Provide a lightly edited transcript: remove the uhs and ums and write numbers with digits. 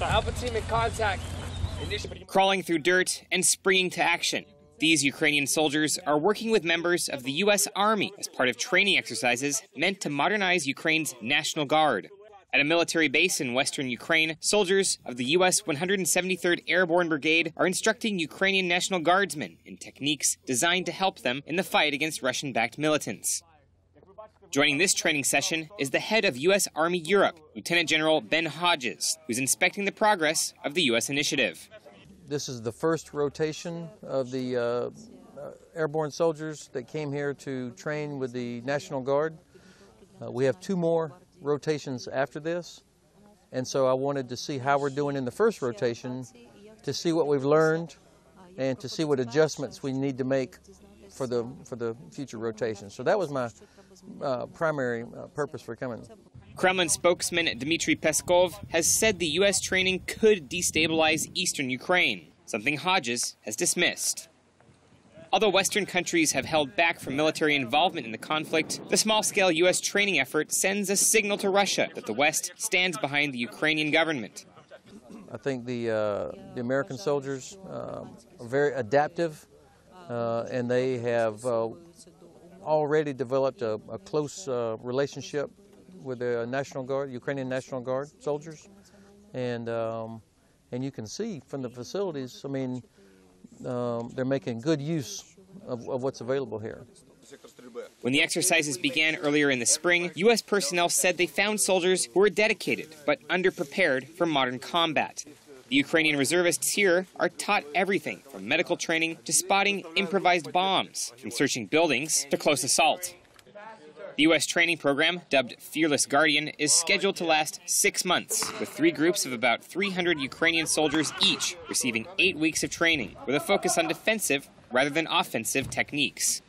Alpha team in contact. Crawling through dirt and springing to action. These Ukrainian soldiers are working with members of the U.S. Army as part of training exercises meant to modernize Ukraine's National Guard. At a military base in western Ukraine, soldiers of the U.S. 173rd Airborne Brigade are instructing Ukrainian National Guardsmen in techniques designed to help them in the fight against Russian-backed militants. Joining this training session is the head of U.S. Army Europe, Lieutenant General Ben Hodges, who's inspecting the progress of the U.S. initiative. This is the first rotation of the airborne soldiers that came here to train with the National Guard. We have 2 more rotations after this, and so I wanted to see how we're doing in the first rotation, to see what we've learned and to see what adjustments we need to make for the future rotation. So that was my primary purpose for coming. Kremlin spokesman Dmitry Peskov has said the U.S. training could destabilize eastern Ukraine, something Hodges has dismissed. Although Western countries have held back from military involvement in the conflict, the small-scale U.S. training effort sends a signal to Russia that the West stands behind the Ukrainian government. I think the American soldiers are very adaptive, and they have already developed a close relationship with the National Guard, Ukrainian National Guard soldiers, and you can see from the facilities, I mean, they're making good use of what's available here. When the exercises began earlier in the spring, U.S. personnel said they found soldiers who were dedicated but underprepared for modern combat. The Ukrainian reservists here are taught everything from medical training to spotting improvised bombs, from searching buildings to close assault. The U.S. training program, dubbed Fearless Guardian, is scheduled to last 6 months, with 3 groups of about 300 Ukrainian soldiers each receiving 8 weeks of training, with a focus on defensive rather than offensive techniques.